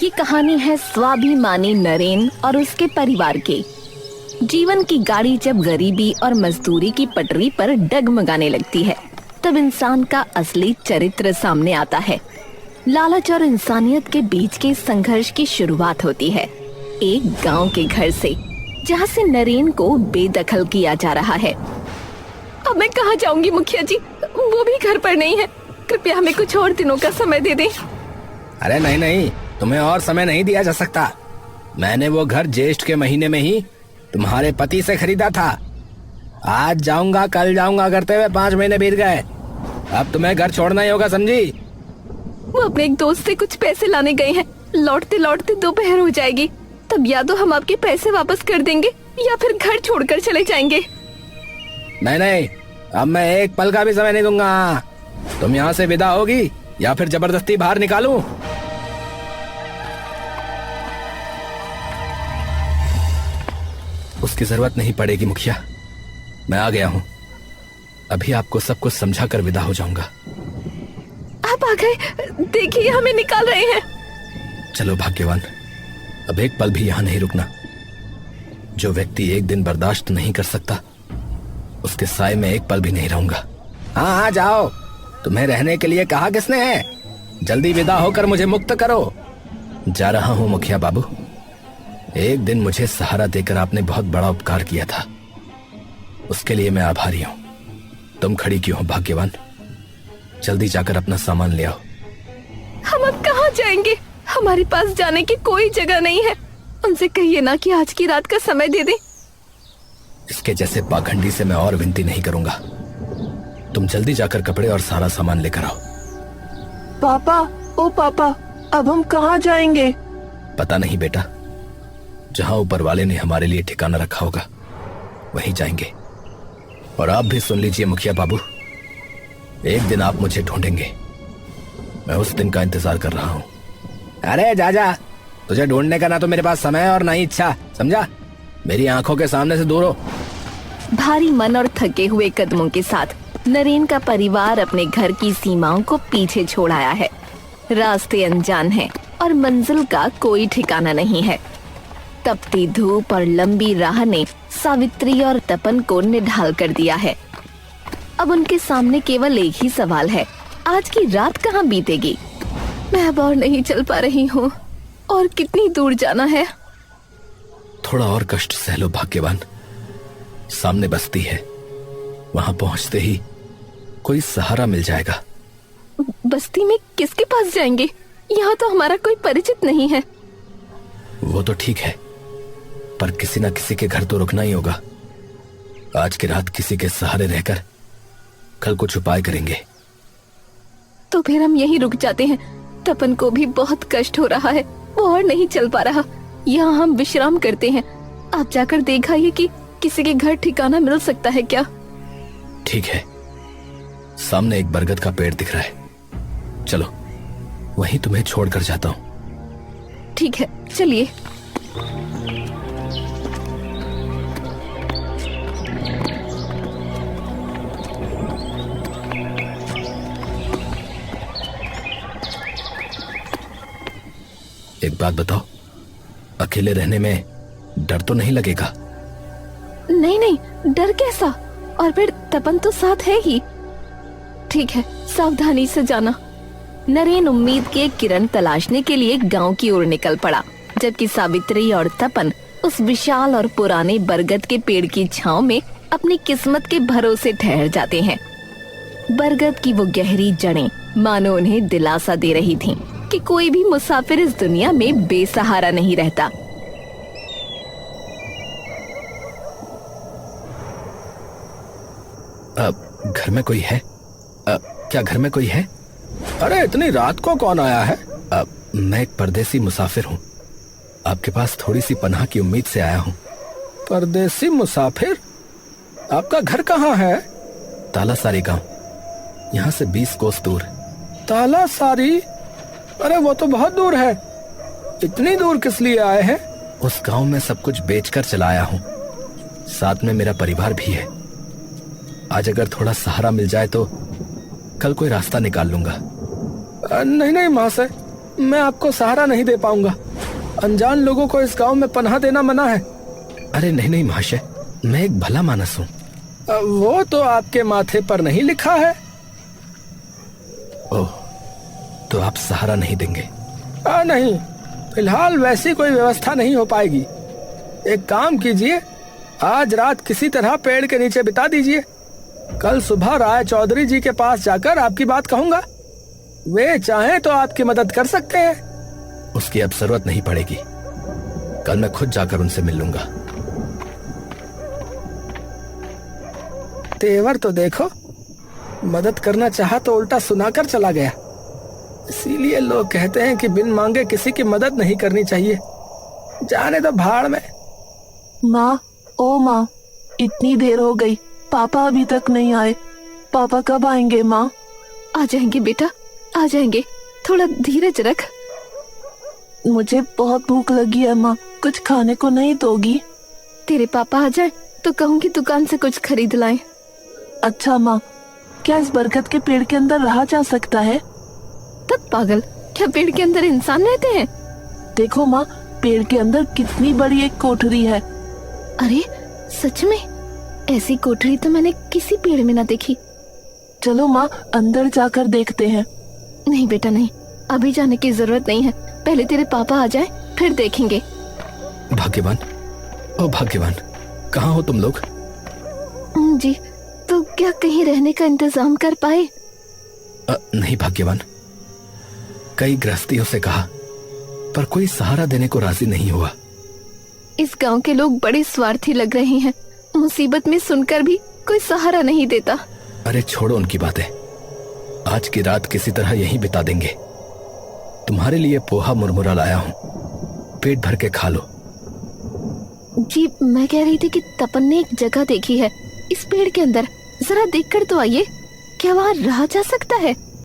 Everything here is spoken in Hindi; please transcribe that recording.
ये कहानी है स्वाभिमानी नरेन और उसके परिवार के। जीवन की गाड़ी जब गरीबी और मजदूरी की पटरी पर डगमगाने लगती है, तब इंसान का असली चरित्र सामने आता है। लालच और इंसानियत के बीच के संघर्ष की शुरुआत होती है एक गांव के घर से, जहां से नरेन को बेदखल किया जा रहा है। अब मैं कहाँ जाऊंगी मुखिया जी, वो भी घर पर नहीं है। कृपया हमें कुछ और दिनों का समय दे दें। अरे नहीं नहीं, तुम्हें और समय नहीं दिया जा सकता। मैंने वो घर ज्येष्ठ के महीने में ही तुम्हारे पति से खरीदा था। आज जाऊंगा कल जाऊंगा करते हुए 5 महीने बीत गए। अब तुम्हें घर छोड़ना ही होगा, समझी? वो अपने एक दोस्त से कुछ पैसे लाने गए हैं। लौटते लौटते दोपहर हो जाएगी। तब या तो हम आपके पैसे वापस कर देंगे या फिर घर छोड़कर चले जाएंगे। नहीं नहीं, अब मैं एक पल का भी समय नहीं दूंगा। तुम यहाँ से विदा होगी या फिर जबरदस्ती बाहर निकालूं? उसकी जरूरत नहीं पड़ेगी मुखिया, मैं आ गया हूँ। अभी आपको सब कुछ समझा कर विदा हो जाऊंगा। आप आ गए, देखिए हमें निकाल रहे हैं। चलो भाग्यवान, अब एक पल भी यहाँ नहीं रुकना। जो व्यक्ति एक दिन बर्दाश्त नहीं कर सकता, उसके साए में एक पल भी नहीं रहूंगा। हाँ हाँ जाओ, तुम्हें रहने के लिए कहा किसने है? जल्दी विदा होकर मुझे मुक्त करो। जा रहा हूँ मुखिया बाबू। एक दिन मुझे सहारा देकर आपने बहुत बड़ा उपकार किया था, उसके लिए मैं आभारी हूँ। तुम खड़ी क्यों हो भाग्यवान? जल्दी जाकर अपना सामान ले आओ। हम अब कहाँ जाएंगे? हमारे पास जाने की कोई जगह नहीं है। उनसे कहिए ना कि आज की रात का समय दे दें। इसके जैसे पाखंडी से मैं और विनती नहीं करूंगा। तुम जल्दी जाकर कपड़े और सारा सामान लेकर आओ। पापा, ओ पापा, अब हम कहाँ जाएंगे? पता नहीं बेटा, जहां ऊपर वाले ने हमारे लिए ठिकाना रखा होगा वहीं जाएंगे। और आप भी सुन लीजिए मुखिया बाबू, एक दिन आप मुझे ढूंढेंगे। मैं उस दिन का इंतजार कर रहा हूं। अरे जा जा, तुझे ढूंढने का ना तो मेरे पास समय और ना ही इच्छा, समझा? मेरी आंखों के सामने से दूर हो। भारी मन और थके हुए कदमों के साथ नरेन का परिवार अपने घर की सीमाओं को पीछे छोड़ आया है। रास्ते अनजान हैं और मंजिल का कोई ठिकाना नहीं है। तपती धूप और लंबी राह ने सावित्री और तपन को निढाल कर दिया है। अब उनके सामने केवल एक ही सवाल है, आज की रात कहाँ बीतेगी? मैं अब और नहीं चल पा रही हूँ। और कितनी दूर जाना है? थोड़ा और कष्ट सह लो भाग्यवान। सामने बस्ती है, वहां पहुंचते ही कोई सहारा मिल जाएगा। बस्ती में किसके पास जाएंगे? यहाँ तो हमारा कोई परिचित नहीं है। वो तो ठीक है, पर किसी न किसी के घर तो रुकना ही होगा। आज की रात किसी के सहारे रहकर कल कुछ उपाय करेंगे। तो फिर हम यहीं रुक जाते हैं। तपन को भी बहुत कष्ट हो रहा है, वो और नहीं चल पा रहा। यहाँ हम विश्राम करते हैं। आप जाकर देखिए कि किसी के घर ठिकाना मिल सकता है क्या? ठीक है, सामने एक बरगद का पेड़ दिख रहा है, चलो वहीं तुम्हें छोड़कर जाता हूँ। ठीक है, चलिए। एक बात बताओ, अकेले रहने में डर तो नहीं लगेगा? नहीं नहीं, डर कैसा? और फिर तपन तो साथ है ही। ठीक है, सावधानी से जाना। नरेन उम्मीद की एक किरण तलाशने के लिए गांव की ओर निकल पड़ा, जबकि सावित्री और तपन उस विशाल और पुराने बरगद के पेड़ की छांव में अपनी किस्मत के भरोसे ठहर जाते हैं। बरगद की वो गहरी जड़ें मानो उन्हें दिलासा दे रही थीं कि कोई भी मुसाफिर इस दुनिया में बेसहारा नहीं रहता। घर में कोई है? क्या घर में कोई है? अरे इतनी रात को कौन आया है? मैं एक परदेसी मुसाफिर हूँ, आपके पास थोड़ी सी पनाह की उम्मीद से आया हूँ। परदेसी मुसाफिर? आपका घर कहाँ है? तालासारी गांव, यहाँ से 20 कोस दूर। तालासारी? अरे वो तो बहुत दूर है। इतनी दूर किस लिए आए हैं? उस गांव में सब कुछ बेचकर चला आया हूँ, साथ में मेरा परिवार भी है। आज अगर थोड़ा सहारा मिल जाए तो कल कोई रास्ता निकाल लूंगा। नहीं नहीं महाशय, मैं आपको सहारा नहीं दे पाऊंगा। अनजान लोगों को इस गांव में पनाह देना मना है। अरे नहीं नहीं महाशय, मैं एक भला मानस हूँ। वो तो आपके माथे पर नहीं लिखा है। ओह, तो आप सहारा नहीं देंगे? नहीं, फिलहाल वैसी कोई व्यवस्था नहीं हो पाएगी। एक काम कीजिए, आज रात किसी तरह पेड़ के नीचे बिता दीजिए। कल सुबह राय चौधरी जी के पास जाकर आपकी बात कहूंगा। वे चाहें तो आपकी मदद कर सकते हैं। उसकी अब जरूरत नहीं पड़ेगी, कल मैं खुद जाकर उनसे मिल लूंगा। तेवर तो देखो, मदद करना चाहा तो उल्टा सुनाकर चला गया। इसीलिए लोग कहते हैं कि बिन मांगे किसी की मदद नहीं करनी चाहिए। जाने दो भाड़ में। माँ, ओ माँ, इतनी देर हो गई, पापा अभी तक नहीं आए। पापा कब आएंगे माँ? आ जाएंगे बेटा, आ जाएंगे। थोड़ा धीरज रख। मुझे बहुत भूख लगी है माँ, कुछ खाने को नहीं दोगी? तेरे पापा आ जाए तो कहूंगी दुकान से कुछ खरीद लाएं। अच्छा माँ, क्या इस बरगद के पेड़ के अंदर रहा जा सकता है? तब पागल, क्या पेड़ के अंदर इंसान रहते हैं? देखो माँ, पेड़ के अंदर कितनी बड़ी एक कोठरी है। अरे सच में? ऐसी कोठरी तो मैंने किसी पेड़ में ना देखी। चलो माँ, अंदर जाकर देखते हैं। नहीं बेटा नहीं, अभी जाने की जरूरत नहीं है। पहले तेरे पापा आ जाए फिर देखेंगे। भाग्यवान, ओ भाग्यवान, कहाँ हो तुम लोग? जी, तो क्या कहीं रहने का इंतजाम कर पाए? नहीं भाग्यवान, कई गृहस्थियों से कहा पर कोई सहारा देने को राजी नहीं हुआ। इस गांव के लोग बड़े स्वार्थी लग रहे हैं। मुसीबत में सुनकर भी कोई सहारा नहीं देता। अरे छोड़ो उनकी बातें, आज की रात किसी तरह यहीं बिता देंगे। तुम्हारे लिए पोहा मुरमुरा लाया हूँ, पेट भर के खा लो। जी, मैं कह रही थी कि तपन ने एक जगह देखी है इस पेड़ के अंदर, जरा देखकर तो आइए। क्या वहाँ रहा जा सकता है?